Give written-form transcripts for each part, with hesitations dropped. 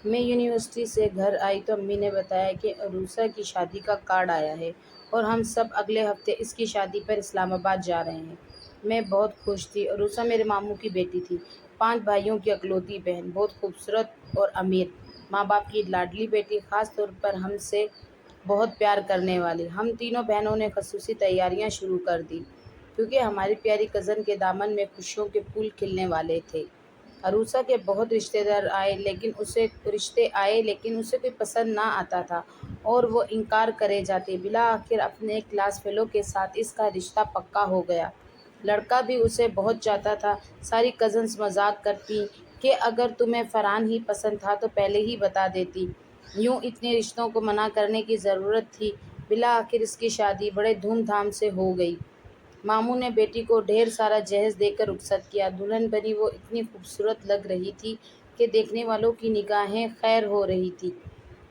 میں یونیورسٹی سے گھر آئی تو امی نے بتایا کہ عروسہ کی شادی کا کارڈ آیا ہے اور ہم سب اگلے ہفتے اس کی شادی پر اسلام آباد جا رہے ہیں۔ میں بہت خوش تھی۔ عروسہ میرے ماموں کی بیٹی تھی، 5 بھائیوں کی اکلوتی بہن، بہت خوبصورت اور امیر، ماں باپ کی لاڈلی بیٹی، خاص طور پر ہم سے بہت پیار کرنے والی۔ ہم تینوں بہنوں نے خصوصی تیاریاں شروع کر دیں کیونکہ ہماری پیاری کزن کے دامن میں خوشیوں کے پھول کھلنے والے تھے۔ عروسہ کے بہت رشتے آئے لیکن اسے کوئی پسند نہ آتا تھا اور وہ انکار کرے جاتے۔ بالآخر اپنے کلاس فیلو کے ساتھ اس کا رشتہ پکا ہو گیا۔ لڑکا بھی اسے بہت چاہتا تھا۔ ساری کزنز مذاق کرتیں کہ اگر تمہیں فرحان ہی پسند تھا تو پہلے ہی بتا دیتی، یوں اتنے رشتوں کو منع کرنے کی ضرورت تھی۔ بالآخر اس کی شادی بڑے دھوم دھام سے ہو گئی۔ ماموں نے بیٹی کو ڈھیر سارا جہیز دے کر رخصت کیا۔ دلہن بنی وہ اتنی خوبصورت لگ رہی تھی کہ دیکھنے والوں کی نگاہیں خیر ہو رہی تھیں۔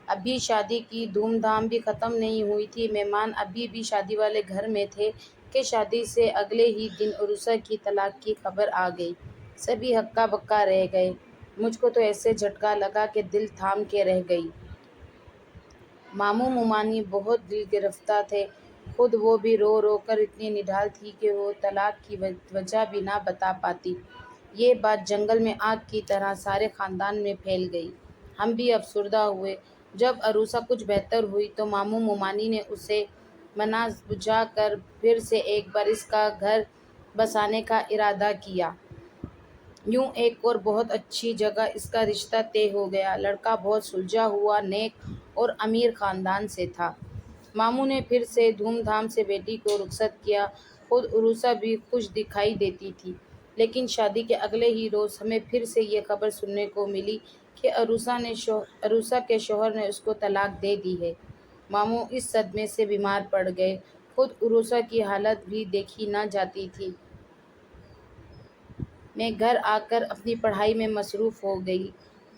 ابھی شادی کی دھوم دھام بھی ختم نہیں ہوئی تھی، مہمان ابھی بھی شادی والے گھر میں تھے کہ شادی سے اگلے ہی دن عروسہ کی طلاق کی خبر آ گئی۔ سبھی ہکا بکا رہ گئے۔ مجھ کو تو ایسے جھٹکا لگا کہ دل تھام کے رہ گئی۔ ماموں ممانی بہت دل گرفتہ تھے۔ خود وہ بھی رو رو کر اتنی نڈھال تھی کہ وہ طلاق کی وجہ بھی نہ بتا پاتی۔ یہ بات جنگل میں آگ کی طرح سارے خاندان میں پھیل گئی۔ ہم بھی افسردہ ہوئے۔ جب عروسہ کچھ بہتر ہوئی تو ماموں ممانی نے اسے منا بجھا کر پھر سے ایک بار اس کا گھر بسانے کا ارادہ کیا۔ یوں ایک اور بہت اچھی جگہ اس کا رشتہ طے ہو گیا۔ لڑکا بہت سلجھا ہوا، نیک اور امیر خاندان سے تھا۔ ماموں نے پھر سے دھوم دھام سے بیٹی کو رخصت کیا۔ خود عروسہ بھی خوش دکھائی دیتی تھی۔ لیکن شادی کے اگلے ہی روز ہمیں پھر سے یہ خبر سننے کو ملی کہ عروسہ کے شوہر نے اس کو طلاق دے دی ہے۔ ماموں اس صدمے سے بیمار پڑ گئے۔ خود عروسہ کی حالت بھی دیکھی نہ جاتی تھی۔ میں گھر آ کر اپنی پڑھائی میں مصروف ہو گئی۔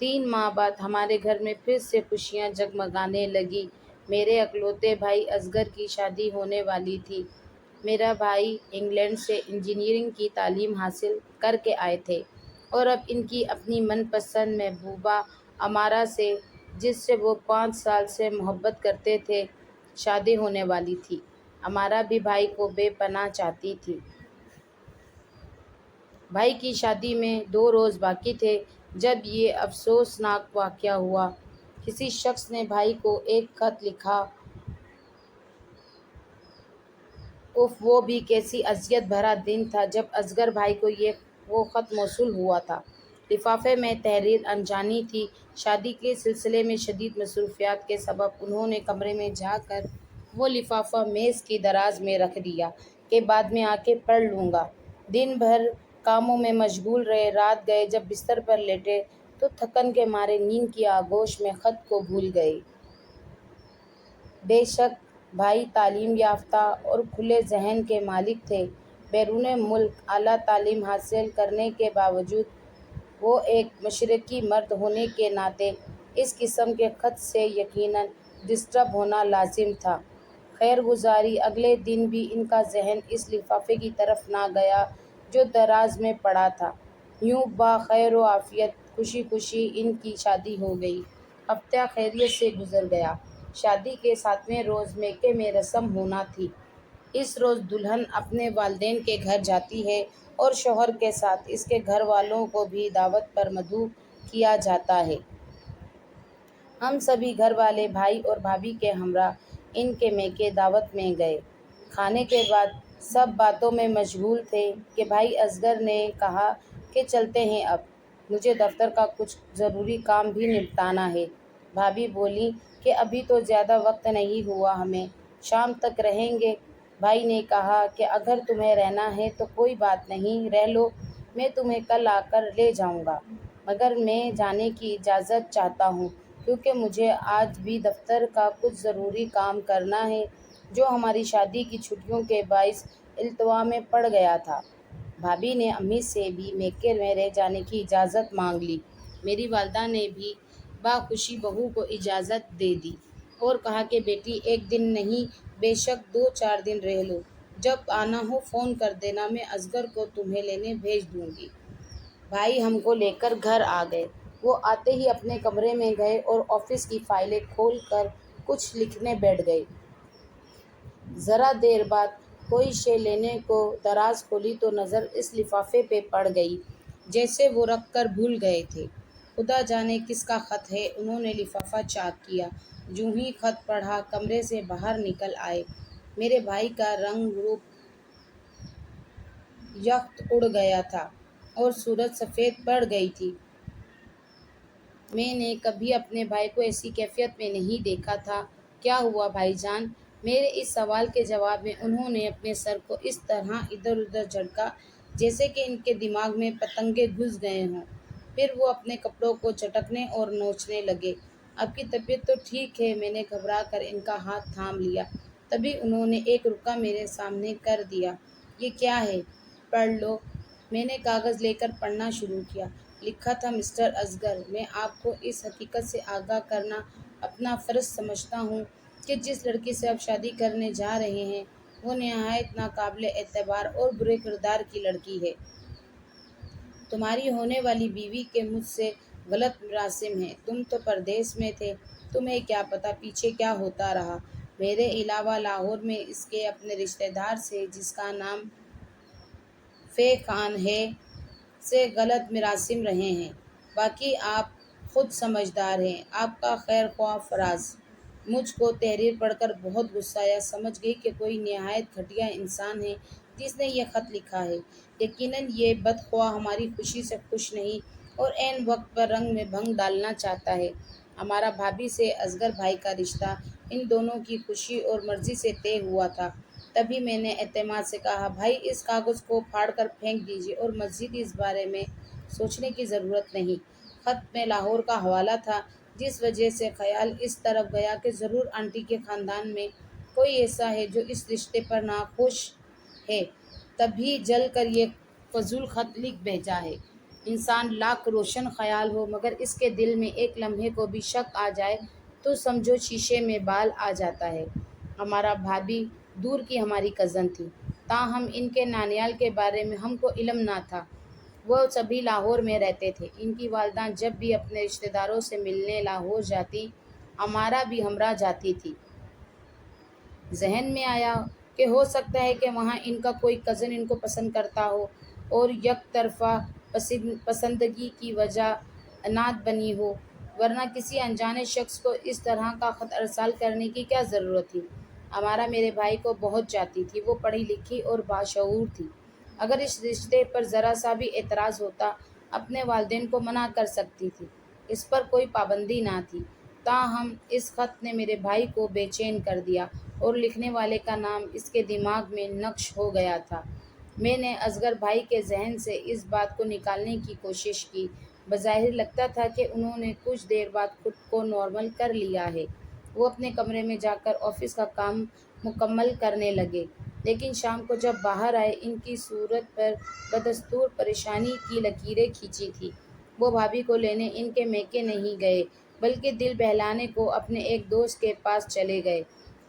3 ماہ بعد ہمارے گھر میں پھر سے خوشیاں جگمگانے لگیں۔ میرے اکلوتے بھائی اصغر کی شادی ہونے والی تھی۔ میرا بھائی انگلینڈ سے انجینئرنگ کی تعلیم حاصل کر کے آئے تھے اور اب ان کی اپنی من پسند محبوبہ امارہ سے، جس سے وہ 5 سال سے محبت کرتے تھے، شادی ہونے والی تھی۔ امارہ بھی بھائی کو بے پناہ چاہتی تھی۔ بھائی کی شادی میں 2 روز باقی تھے جب یہ افسوسناک واقعہ ہوا۔ کسی شخص نے بھائی کو ایک خط لکھا۔ اف، وہ بھی کیسی اذیت بھرا دن تھا جب اصغر بھائی کو وہ خط موصول ہوا تھا۔ لفافے میں تحریر انجانی تھی۔ شادی کے سلسلے میں شدید مصروفیات کے سبب انہوں نے کمرے میں جا کر وہ لفافہ میز کی دراز میں رکھ دیا کہ بعد میں آ کے پڑھ لوں گا۔ دن بھر کاموں میں مشغول رہے۔ رات گئے جب بستر پر لیٹے تو تھکن کے مارے نیند کی آغوش میں خط کو بھول گئے۔ بے شک بھائی تعلیم یافتہ اور کھلے ذہن کے مالک تھے۔ بیرون ملک اعلیٰ تعلیم حاصل کرنے کے باوجود وہ ایک مشرقی مرد ہونے کے ناطے اس قسم کے خط سے یقیناً ڈسٹرب ہونا لازم تھا۔ خیر گزاری اگلے دن بھی ان کا ذہن اس لفافے کی طرف نہ گیا جو دراز میں پڑا تھا۔ یوں بخیر و عافیت خوشی خوشی ان کی شادی ہو گئی۔ ہفتہ خیریت سے گزر گیا۔ شادی کے 7ویں روز میکے میں رسم ہونا تھی۔ اس روز دلہن اپنے والدین کے گھر جاتی ہے اور شوہر کے ساتھ اس کے گھر والوں کو بھی دعوت پر مدعو کیا جاتا ہے۔ ہم سبھی گھر والے بھائی اور بھابھی کے ہمراہ ان کے میکے دعوت میں گئے۔ کھانے کے بعد سب باتوں میں مشغول تھے کہ بھائی اصغر نے کہا کہ چلتے ہیں اب، مجھے دفتر کا کچھ ضروری کام بھی نپٹانا ہے۔ بھابھی بولیں کہ ابھی تو زیادہ وقت نہیں ہوا، ہمیں شام تک رہیں گے۔ بھائی نے کہا کہ اگر تمہیں رہنا ہے تو کوئی بات نہیں، رہ لو، میں تمہیں کل آ کر لے جاؤں گا، مگر میں جانے کی اجازت چاہتا ہوں کیونکہ مجھے آج بھی دفتر کا کچھ ضروری کام کرنا ہے جو ہماری شادی کی چھٹیوں کے باعث التوا میں پڑ گیا تھا۔ بھابھی نے امی سے بھی میکے میں رہ جانے کی اجازت مانگ لی۔ میری والدہ نے بھی بخوشی بہو کو اجازت دے دی اور کہا کہ بیٹی 1 دن نہیں، بے شک 2-4 دن رہ لو، جب آنا ہو فون کر دینا، میں اصغر کو تمہیں لینے بھیج دوں گی۔ بھائی ہم کو لے کر گھر آ گئے۔ وہ آتے ہی اپنے کمرے میں گئے اور آفس کی فائلیں کھول کر کچھ لکھنے بیٹھ گئے۔ ذرا دیر بعد کوئی شے لینے کو دراز کھولی تو نظر اس لفافے پہ پڑ گئی جیسے وہ رکھ کر بھول گئے تھے۔ خدا جانے کس کا خط ہے۔ انہوں نے لفافہ چاک کیا۔ جوں ہی خط پڑھا کمرے سے باہر نکل آئے۔ میرے بھائی کا رنگ روپ یکت اڑ گیا تھا اور صورت سفید پڑ گئی تھی۔ میں نے کبھی اپنے بھائی کو ایسی کیفیت میں نہیں دیکھا تھا۔ کیا ہوا بھائی جان؟ میرے اس سوال کے جواب میں انہوں نے اپنے سر کو اس طرح ادھر ادھر جھٹکا جیسے کہ ان کے دماغ میں پتنگیں گھس گئے ہوں۔ پھر وہ اپنے کپڑوں کو چٹکنے اور نوچنے لگے۔ آپ کی طبیعت تو ٹھیک ہے؟ میں نے گھبرا کر ان کا ہاتھ تھام لیا۔ تبھی انہوں نے ایک رکا میرے سامنے کر دیا۔ یہ کیا ہے؟ پڑھ لو۔ میں نے کاغذ لے کر پڑھنا شروع کیا۔ لکھا تھا مسٹر اصغر، میں آپ کو اس حقیقت سے آگاہ کرنا اپنا فرض سمجھتا ہوں کہ جس لڑکی سے آپ شادی کرنے جا رہے ہیں وہ نہایت ناقابل اعتبار اور برے کردار کی لڑکی ہے۔ تمہاری ہونے والی بیوی کے مجھ سے غلط مراسم ہیں۔ تم تو پردیس میں تھے، تمہیں کیا پتہ پیچھے کیا ہوتا رہا۔ میرے علاوہ لاہور میں اس کے اپنے رشتہ دار سے جس کا نام فے خان ہے سے غلط مراسم رہے ہیں۔ باقی آپ خود سمجھدار ہیں۔ آپ کا خیر خواہ فراز۔ مجھ کو تحریر پڑھ کر بہت غصہ آیا۔ سمجھ گئی کہ کوئی نہایت گھٹیا انسان ہے جس نے یہ خط لکھا ہے۔ یقیناً یہ بدخواہ ہماری خوشی سے خوش نہیں اور عین وقت پر رنگ میں بھنگ ڈالنا چاہتا ہے۔ ہمارا بھابھی سے اصغر بھائی کا رشتہ ان دونوں کی خوشی اور مرضی سے طے ہوا تھا۔ تبھی میں نے اعتماد سے کہا، بھائی اس کاغذ کو پھاڑ کر پھینک دیجیے اور مزید اس بارے میں سوچنے کی ضرورت نہیں۔ خط میں لاہور کا حوالہ تھا جس وجہ سے خیال اس طرف گیا کہ ضرور آنٹی کے خاندان میں کوئی ایسا ہے جو اس رشتے پر ناخوش ہے تبھی جل کر یہ فضول خط لکھ بھیجا ہے۔ انسان لاکھ روشن خیال ہو مگر اس کے دل میں ایک لمحے کو بھی شک آ جائے تو سمجھو شیشے میں بال آ جاتا ہے۔ ہمارا بھابھی دور کی ہماری کزن تھی، تاہم ان کے نانیال کے بارے میں ہم کو علم نہ تھا۔ وہ سبھی لاہور میں رہتے تھے۔ ان کی والدہ جب بھی اپنے رشتہ داروں سے ملنے لاہور جاتی ہمارا بھی ہمراہ جاتی تھی۔ ذہن میں آیا کہ ہو سکتا ہے کہ وہاں ان کا کوئی کزن ان کو پسند کرتا ہو اور یک طرفہ پسندگی کی وجہ انات بنی ہو، ورنہ کسی انجانے شخص کو اس طرح کا خط ارسال کرنے کی کیا ضرورت تھی۔ ہمارا میرے بھائی کو بہت چاہتی تھی، وہ پڑھی لکھی اور باشعور تھی۔ اگر اس رشتے پر ذرا سا بھی اعتراض ہوتا اپنے والدین کو منع کر سکتی تھی، اس پر کوئی پابندی نہ تھی۔ تاہم اس خط نے میرے بھائی کو بے چین کر دیا اور لکھنے والے کا نام اس کے دماغ میں نقش ہو گیا تھا۔ میں نے اصغر بھائی کے ذہن سے اس بات کو نکالنے کی کوشش کی۔ بظاہر لگتا تھا کہ انہوں نے کچھ دیر بعد خود کو نارمل کر لیا ہے۔ وہ اپنے کمرے میں جا کر آفس کا کام مکمل کرنے لگے، لیکن شام کو جب باہر آئے ان کی صورت پر بدستور پریشانی کی لکیریں کھینچی تھیں۔ وہ بھابھی کو لینے ان کے میکے نہیں گئے بلکہ دل بہلانے کو اپنے ایک دوست کے پاس چلے گئے۔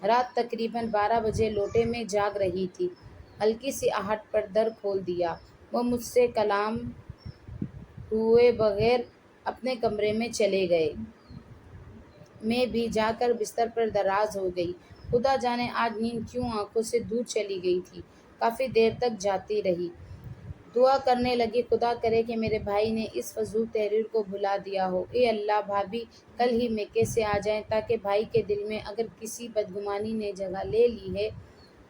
رات تقریباً 12 بجے لوٹے میں جاگ رہی تھی۔ ہلکی سی آہٹ پر در کھول دیا۔ وہ مجھ سے کلام ہوئے بغیر اپنے کمرے میں چلے گئے۔ میں بھی جا کر بستر پر دراز ہو گئی۔ خدا جانے آج نیند کیوں آنکھوں سے دور چلی گئی تھی۔ کافی دیر تک جاگتی رہی۔ دعا کرنے لگی، خدا کرے کہ میرے بھائی نے اس فضول تحریر کو بھلا دیا ہو۔ اے اللہ، بھابھی کل ہی میکے سے آ جائیں تاکہ بھائی کے دل میں اگر کسی بدگمانی نے جگہ لے لی ہے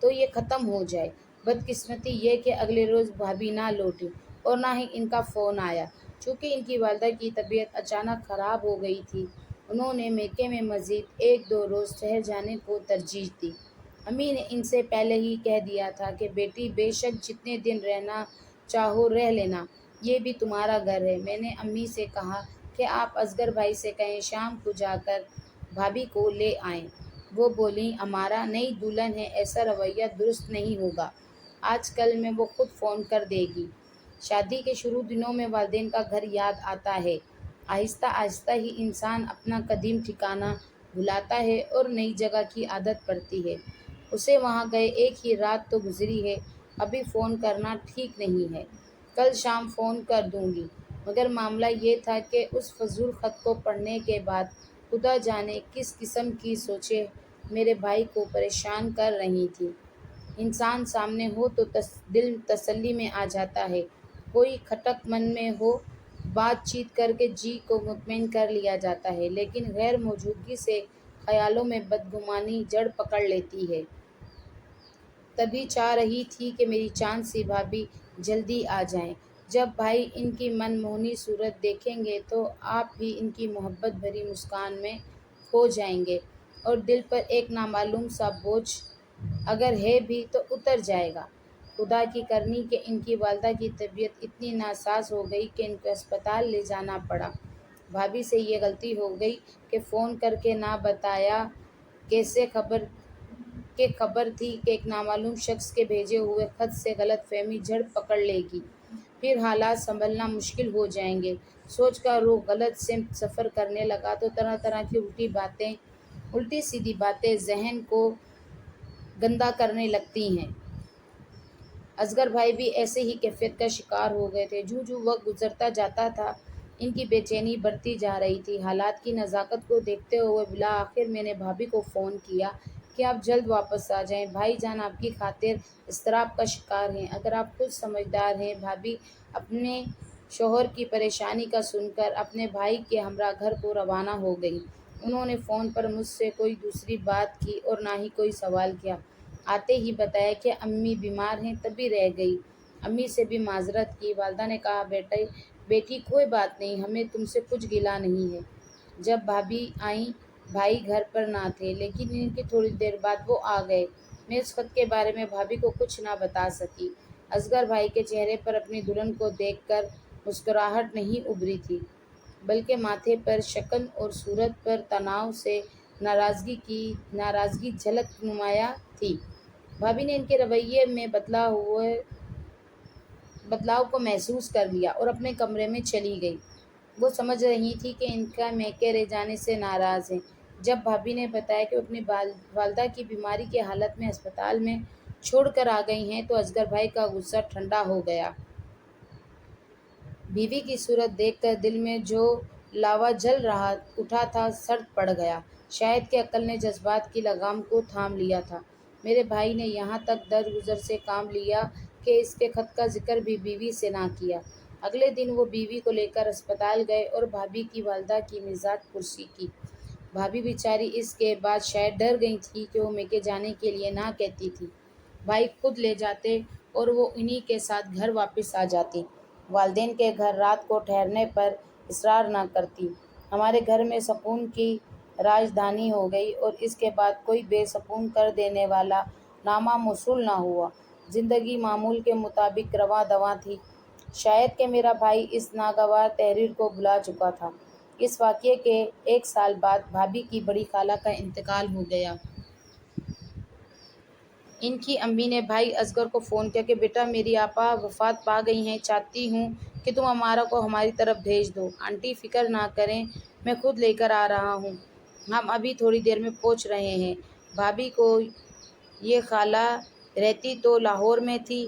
تو یہ ختم ہو جائے۔ بدقسمتی یہ کہ اگلے روز بھابھی نہ لوٹی اور نہ ہی ان کا فون آیا۔ چونکہ ان کی والدہ کی طبیعت اچانک خراب ہو گئی تھی، انہوں نے میکے میں مزید 1-2 روز ٹھہر جانے کو ترجیح دی۔ امی نے ان سے پہلے ہی کہہ دیا تھا کہ بیٹی بے شک جتنے دن رہنا چاہو رہ لینا، یہ بھی تمہارا گھر ہے۔ میں نے امی سے کہا کہ آپ اصغر بھائی سے کہیں شام کو جا کر بھابھی کو لے آئیں۔ وہ بولیں، امارا نئی دلہن ہے، ایسا رویہ درست نہیں ہوگا، آج کل میں وہ خود فون کر دے گی۔ شادی کے شروع دنوں میں والدین کا گھر یاد آتا ہے، آہستہ آہستہ ہی انسان اپنا قدیم ٹھکانہ بھلاتا ہے اور نئی جگہ کی عادت پڑتی ہے۔ اسے وہاں گئے ایک ہی رات تو گزری ہے، ابھی فون کرنا ٹھیک نہیں ہے، کل شام فون کر دوں گی۔ مگر معاملہ یہ تھا کہ اس فضول خط کو پڑھنے کے بعد خدا جانے کس قسم کی سوچیں میرے بھائی کو پریشان کر رہی تھیں۔ انسان سامنے ہو تو دل تسلی میں آ جاتا ہے، کوئی کھٹک من میں ہو بات چیت کر کے جی کو مطمئن کر لیا جاتا ہے، لیکن غیر موجودگی سے خیالوں میں بدگمانی جڑ پکڑ لیتی ہے۔ تبھی چاہ رہی تھی کہ میری چاند سی بھابھی جلدی آ جائیں۔ جب بھائی ان کی من موہنی صورت دیکھیں گے تو آپ بھی ان کی محبت بھری مسکان میں کھو جائیں گے اور دل پر ایک نامعلوم سا بوجھ اگر ہے بھی تو اتر جائے گا۔ خدا کی کرنی کہ ان کی والدہ کی طبیعت اتنی ناساز ہو گئی کہ ان کو اسپتال لے جانا پڑا۔ بھابھی سے یہ غلطی ہو گئی کہ فون کر کے نہ بتایا، کیسے خبر تھی کہ ایک نامعلوم شخص کے بھیجے ہوئے خط سے غلط فہمی جڑ پکڑ لے گی، پھر حالات سنبھلنا مشکل ہو جائیں گے۔ سوچ کا رخ غلط سمت سفر کرنے لگا تو طرح طرح کی الٹی سیدھی باتیں ذہن کو گندا کرنے لگتی ہیں۔ اصغر بھائی بھی ایسے ہی کیفیت کا شکار ہو گئے تھے۔ جوں وقت گزرتا جاتا تھا ان کی بے چینی بڑھتی جا رہی تھی۔ حالات کی نزاکت کو دیکھتے ہوئے بالآخر میں نے بھابھی کو فون کیا کہ آپ جلد واپس آ جائیں، بھائی جان آپ کی خاطر اضطراب کا شکار ہیں، اگر آپ خود سمجھدار ہیں۔ بھابھی اپنے شوہر کی پریشانی کا سن کر اپنے بھائی کے ہمراہ گھر کو روانہ ہو گئیں۔ انہوں نے فون پر مجھ سے کوئی دوسری بات کی اور نہ ہی کوئی سوال کیا۔ آتے ہی بتایا کہ امی بیمار ہیں، تبھی رہ گئی۔ امی سے بھی معذرت کی۔ والدہ نے کہا بیٹی کوئی بات نہیں، ہمیں تم سے کچھ گلہ نہیں ہے۔ جب بھابھی آئیں بھائی گھر پر نہ تھے، لیکن ان کی تھوڑی دیر بعد وہ آ گئے۔ میں اس خط کے بارے میں بھابھی کو کچھ نہ بتا سکی۔ اصغر بھائی کے چہرے پر اپنی دلہن کو دیکھ کر مسکراہٹ نہیں ابھری تھی، بلکہ ماتھے پر شکن اور صورت پر تناؤ سے ناراضگی جھلک نمایاں تھی۔ بھابھی نے ان کے رویے میں بدلاؤ کو محسوس کر لیا اور اپنے کمرے میں چلی گئی۔ وہ سمجھ رہی تھی کہ ان کا میکے رہ جانے سے ناراض ہیں۔ جب بھابھی نے بتایا کہ وہ اپنی والدہ کی بیماری کی حالت میں ہسپتال میں چھوڑ کر آ گئی ہیں تو اصغر بھائی کا غصہ ٹھنڈا ہو گیا۔ بیوی کی صورت دیکھ کر دل میں جو لاوا جل اٹھا تھا سرد پڑ گیا۔ شاید کہ عقل نے جذبات کی لگام کو تھام لیا تھا۔ میرے بھائی نے یہاں تک درگزر سے کام لیا کہ اس کے خط کا ذکر بھی بیوی سے نہ کیا۔ اگلے دن وہ بیوی کو لے کر اسپتال گئے اور بھابھی کی والدہ کی مزاج پرسی کی۔ بھابھی بیچاری اس کے بعد شاید ڈر گئی تھی کہ وہ میکے جانے کے لیے نہ کہتی تھی، بھائی خود لے جاتے اور وہ انہی کے ساتھ گھر واپس آ جاتی، والدین کے گھر رات کو ٹھہرنے پر اصرار نہ کرتی۔ ہمارے گھر میں سکون کی راجدھانی ہو گئی اور اس کے بعد کوئی بے سکون کر دینے والا نامہ موصول نہ ہوا۔ زندگی معمول کے مطابق رواں دواں تھی۔ شاید کہ میرا بھائی اس ناگوار تحریر کو بھلا چکا تھا۔ اس واقعے کے 1 سال بعد بھابھی کی بڑی خالہ کا انتقال ہو گیا۔ ان کی امی نے بھائی اصغر کو فون کیا کہ بیٹا میری آپا وفات پا گئی ہیں، چاہتی ہوں کہ تم امارہ کو ہماری طرف بھیج دو۔ آنٹی فکر نہ کریں، میں خود لے کر آ رہا ہوں، ہم ابھی تھوڑی دیر میں پہنچ رہے ہیں۔ بھابھی کو یہ خالہ رہتی تو لاہور میں تھی،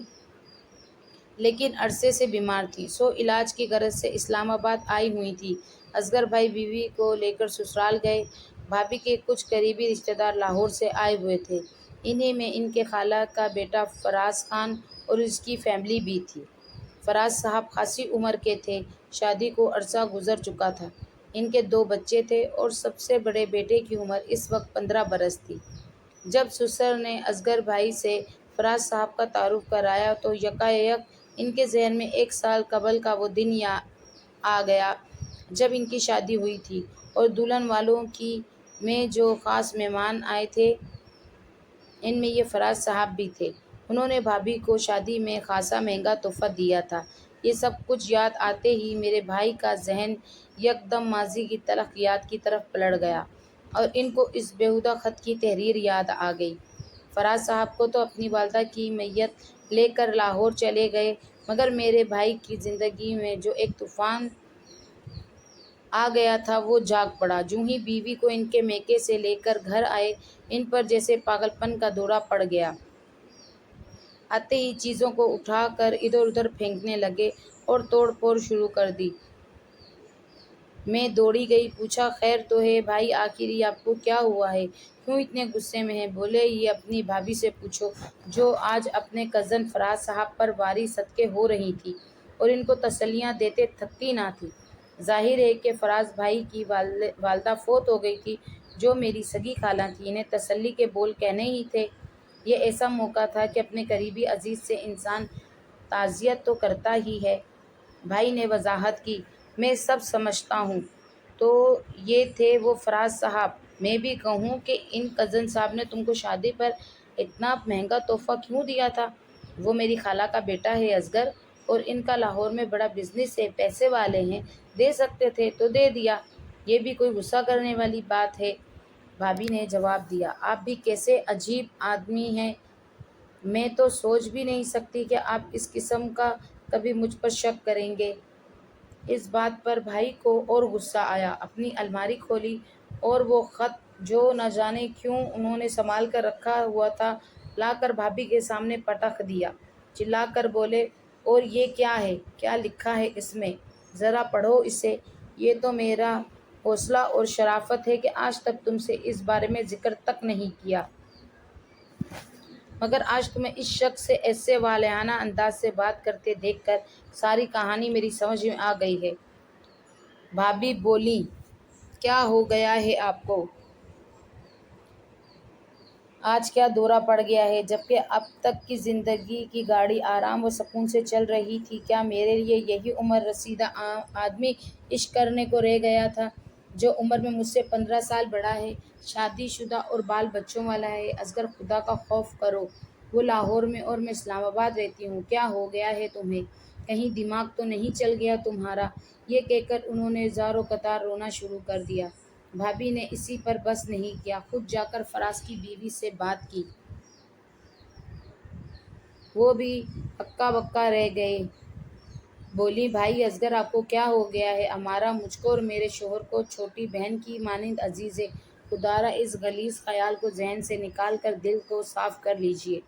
لیکن عرصے سے بیمار تھی، سو علاج کی غرض سے اسلام آباد آئی ہوئی تھی۔ اصغر بھائی بیوی کو لے کر سسرال گئے۔ بھابھی کے کچھ قریبی رشتہ دار لاہور سے آئے ہوئے تھے، انہی میں ان کے خالہ کا بیٹا فراز خان اور اس کی فیملی بھی تھی۔ فراز صاحب خاصی عمر کے تھے، شادی کو عرصہ گزر چکا تھا، ان کے 2 بچے تھے اور سب سے بڑے بیٹے کی عمر اس وقت 15 برس تھی۔ جب سسر نے اصغر بھائی سے فراز صاحب کا تعارف کرایا تو یکایک ان کے ذہن میں 1 سال قبل کا وہ دن آ گیا جب ان کی شادی ہوئی تھی اور دلہن والوں میں جو خاص مہمان آئے تھے ان میں یہ فراز صاحب بھی تھے۔ انہوں نے بھابھی کو شادی میں خاصا مہنگا تحفہ دیا تھا۔ یہ سب کچھ یاد آتے ہی میرے بھائی کا ذہن یکدم ماضی کی تلخ یاد کی طرف پلٹ گیا اور ان کو اس بیہودہ خط کی تحریر یاد آ گئی۔ فراز صاحب کو تو اپنی والدہ کی میت لے کر لاہور چلے گئے، مگر میرے بھائی کی زندگی میں جو ایک طوفان آ گیا تھا وہ جاگ پڑا۔ جوں ہی بیوی کو ان کے میکے سے لے کر گھر آئے، ان پر جیسے پاگل پن کا دورہ پڑ گیا۔ آتے ہی چیزوں کو اٹھا کر ادھر ادھر پھینکنے لگے اور توڑ پھوڑ شروع کر دی۔ میں دوڑی گئی، پوچھا خیر تو ہے بھائی، آخر یہ آپ کو کیا ہوا ہے، کیوں اتنے غصے میں ہیں؟ بولے یہ اپنی بھابھی سے پوچھو جو آج اپنے کزن فراز صاحب پر واری صدقے ہو رہی تھی اور ان کو تسلیاں دیتے تھکتی نہ تھی۔ ظاہر ہے کہ فراز بھائی کی والدہ فوت ہو گئی تھی جو میری سگی خالہ تھی، انہیں تسلی کے بول کہنے ہی تھے۔ یہ ایسا موقع تھا کہ اپنے قریبی عزیز سے انسان تعزیت تو کرتا ہی ہے۔ بھائی نے وضاحت کی، میں سب سمجھتا ہوں، تو یہ تھے وہ فراز صاحب۔ میں بھی کہوں کہ ان کزن صاحب نے تم کو شادی پر اتنا مہنگا تحفہ کیوں دیا تھا؟ وہ میری خالہ کا بیٹا ہے اصغر، اور ان کا لاہور میں بڑا بزنس ہے، پیسے والے ہیں، دے سکتے تھے تو دے دیا، یہ بھی کوئی غصہ کرنے والی بات ہے؟ بھابھی نے جواب دیا، آپ بھی کیسے عجیب آدمی ہیں، میں تو سوچ بھی نہیں سکتی کہ آپ اس قسم کا کبھی مجھ پر شک کریں گے۔ اس بات پر بھائی کو اور غصہ آیا، اپنی الماری کھولی اور وہ خط جو نہ جانے کیوں انہوں نے سنبھال کر رکھا ہوا تھا لا کر بھابھی کے سامنے پٹک دیا۔ چلا کر بولے، اور یہ کیا ہے؟ کیا لکھا ہے اس میں؟ ذرا پڑھو اسے۔ یہ تو میرا حوصلہ اور شرافت ہے کہ آج تک تم سے اس بارے میں ذکر تک نہیں کیا، مگر آج تمہیں اس شخص سے ایسے والہانہ انداز سے بات کرتے دیکھ کر ساری کہانی میری سمجھ میں آ گئی ہے۔ بھابھی بولیں، کیا ہو گیا ہے آپ کو؟ آج کیا دورہ پڑ گیا ہے؟ جبکہ اب تک کی زندگی کی گاڑی آرام و سکون سے چل رہی تھی، کیا میرے لیے یہی عمر رسیدہ آدمی عشق کرنے کو رہ گیا تھا جو عمر میں مجھ سے 15 سال بڑا ہے، شادی شدہ اور بال بچوں والا ہے؟ اصغر خدا کا خوف کرو، وہ لاہور میں اور میں اسلام آباد رہتی ہوں، کیا ہو گیا ہے تمہیں؟ کہیں دماغ تو نہیں چل گیا تمہارا؟ یہ کہہ کر انہوں نے زار و قطار رونا شروع کر دیا۔ بھابھی نے اسی پر بس نہیں کیا، خود جا کر فراز کی بیوی سے بات کی۔ وہ بھی ہکا بکا رہ گئے۔ بولی، بھائی اصغر آپ کو کیا ہو گیا ہے؟ امارا مجھ کو اور میرے شوہر کو چھوٹی بہن کی مانند عزیز ہے، خدارا اس غلیظ خیال کو ذہن سے نکال کر دل کو صاف کر لیجئے۔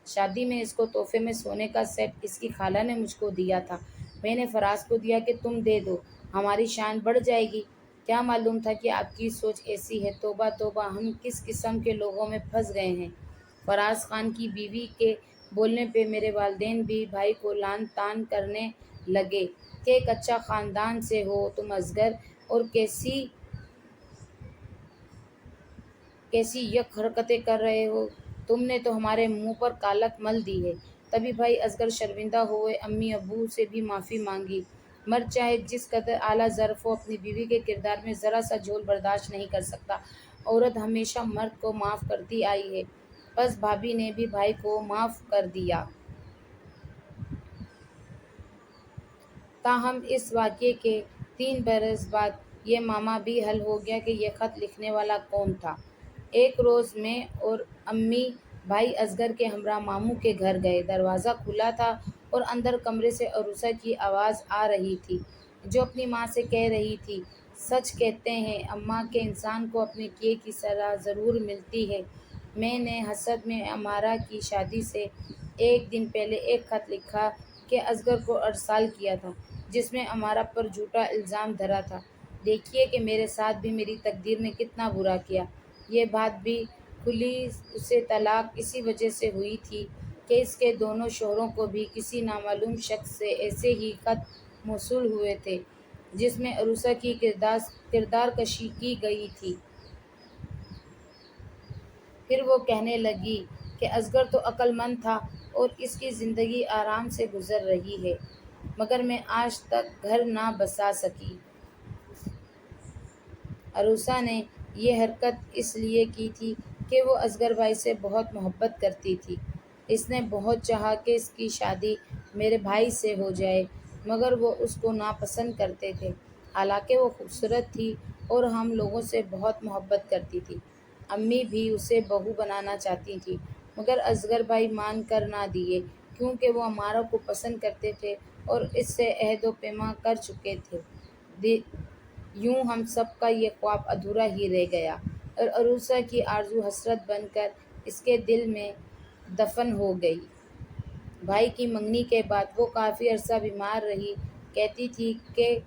شادی میں اس کو تحفے میں سونے کا سیٹ اس کی خالہ نے مجھ کو دیا تھا، میں نے فراز کو دیا کہ تم دے دو، ہماری شان بڑھ جائے گی۔ کیا معلوم تھا کہ آپ کی سوچ ایسی ہے؟ توبہ توبہ، ہم کس قسم کے لوگوں میں پھنس گئے ہیں۔ فراز خان کی بیوی کے بولنے پہ میرے والدین بھی بھائی کو لعن طعن کرنے لگے کہ ایک اچھا خاندان سے ہو تم اصغر، اور کیسی یک حرکتیں کر رہے ہو، تم نے تو ہمارے منہ پر کالک مل دی ہے۔ تبھی بھائی اصغر شرمندہ ہوئے، امی ابو سے بھی معافی مانگی۔ مرد چاہے جس قدر اعلیٰ ظرف ہو، اپنی بیوی کے کردار میں ذرا سا جھول برداشت نہیں کر سکتا۔ عورت ہمیشہ مرد کو معاف کرتی آئی ہے، بس بھابھی نے بھی بھائی کو معاف کر دیا۔ تاہم اس واقعے کے 3 برس بعد یہ معمہ بھی حل ہو گیا کہ یہ خط لکھنے والا کون تھا۔ ایک روز میں اور امی بھائی اصغر کے ہمراہ ماموں کے گھر گئے۔ دروازہ کھلا تھا اور اندر کمرے سے عروسہ کی آواز آ رہی تھی جو اپنی ماں سے کہہ رہی تھی، سچ کہتے ہیں اماں کہ انسان کو اپنے کیے کی سزا ضرور ملتی ہے۔ میں نے حسد میں امارا کی شادی سے 1 دن پہلے ایک خط لکھا کہ اصغر کو ارسال کیا تھا، جس میں امارا پر جھوٹا الزام دھرا تھا۔ دیکھیے کہ میرے ساتھ بھی میری تقدیر نے کتنا برا کیا۔ یہ بات بھی کھلی، اسے طلاق اسی وجہ سے ہوئی تھی کہ اس کے دونوں شوہروں کو بھی کسی نامعلوم شخص سے ایسے ہی خط موصول ہوئے تھے جس میں عروسہ کی کردار کشی کی گئی تھی۔ پھر وہ کہنے لگی کہ اصغر تو عقل مند تھا اور اس کی زندگی آرام سے گزر رہی ہے، مگر میں آج تک گھر نہ بسا سکی۔ عروسہ نے یہ حرکت اس لیے کی تھی کہ وہ اصغر بھائی سے بہت محبت کرتی تھی۔ اس نے بہت چاہا کہ اس کی شادی میرے بھائی سے ہو جائے، مگر وہ اس کو ناپسند کرتے تھے، حالانکہ وہ خوبصورت تھی اور ہم لوگوں سے بہت محبت کرتی تھی۔ امی بھی اسے بہو بنانا چاہتی تھیں، مگر اصغر بھائی مان کر نہ دیے، کیونکہ وہ امارا کو پسند کرتے تھے اور اس سے عہد و پیمان کر چکے تھے۔ یوں ہم سب کا یہ خواب ادھورا ہی رہ گیا اور عروسہ کی آرزو حسرت بن کر اس کے دل میں دفن ہو گئی۔ بھائی کی منگنی کے بعد وہ کافی عرصہ بیمار رہی، کہتی تھی کہ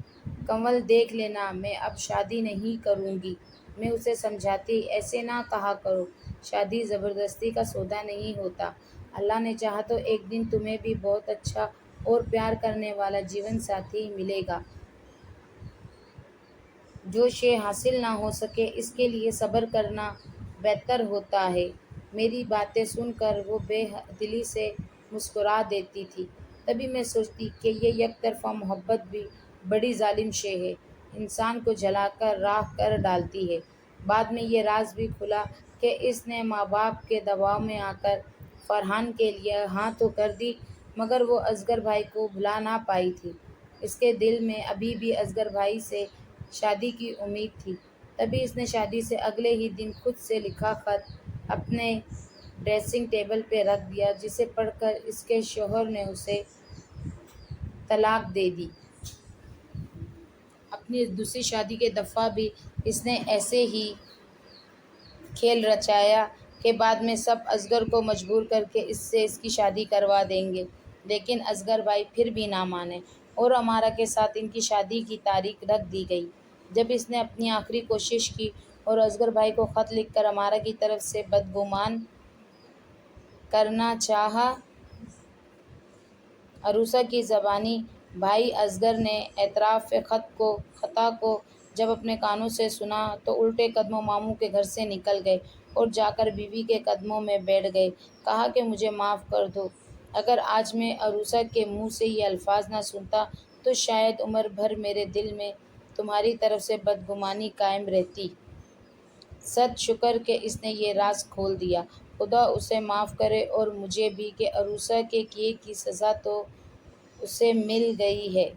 کنول دیکھ لینا، میں اب شادی نہیں کروں گی۔ میں اسے سمجھاتی، ایسے نہ کہا کرو، شادی زبردستی کا سودا نہیں ہوتا۔ اللہ نے چاہا تو ایک دن تمہیں بھی بہت اچھا اور پیار کرنے والا جیون ساتھی ملے گا۔ جو شے حاصل نہ ہو سکے اس کے لیے صبر کرنا بہتر ہوتا ہے۔ میری باتیں سن کر وہ بے دلی سے مسکرا دیتی تھی۔ تبھی میں سوچتی کہ یہ یک طرفہ محبت بھی بڑی ظالم شے ہے، انسان کو جلا کر راکھ کر ڈالتی ہے۔ بعد میں یہ راز بھی کھلا کہ اس نے ماں باپ کے دباؤ میں آ کر فرحان کے لیے ہاں تو کر دی، مگر وہ اصغر بھائی کو بھلا نہ پائی تھی۔ اس کے دل میں ابھی بھی اصغر بھائی سے شادی کی امید تھی۔ تبھی اس نے شادی سے اگلے ہی دن خود سے لکھا خط اپنے ڈریسنگ ٹیبل پہ رکھ دیا، جسے پڑھ کر اس کے شوہر نے اسے طلاق دے دی۔ اپنی دوسری شادی کے دفعہ بھی اس نے ایسے ہی کھیل رچایا کہ بعد میں سب اصغر کو مجبور کر کے اس سے اس کی شادی کروا دیں گے، لیکن اصغر بھائی پھر بھی نہ مانے اور امارہ کے ساتھ ان کی شادی کی تاریخ رکھ دی گئی۔ جب اس نے اپنی آخری کوشش کی اور اصغر بھائی کو خط لکھ کر امارہ کی طرف سے بدگمان کرنا چاہا، عروسہ کی زبانی بھائی اصغر نے اعتراف خطا کو جب اپنے کانوں سے سنا تو الٹے قدموں ماموں کے گھر سے نکل گئے اور جا کر بیوی کے قدموں میں بیٹھ گئے۔ کہا کہ مجھے معاف کر دو، اگر آج میں عروسہ کے منہ سے یہ الفاظ نہ سنتا تو شاید عمر بھر میرے دل میں تمہاری طرف سے بدگمانی قائم رہتی۔ صد شکر کہ اس نے یہ راز کھول دیا، خدا اسے معاف کرے اور مجھے بھی کہ عروسہ کے کیے کی سزا تو اسے مل گئی ہے۔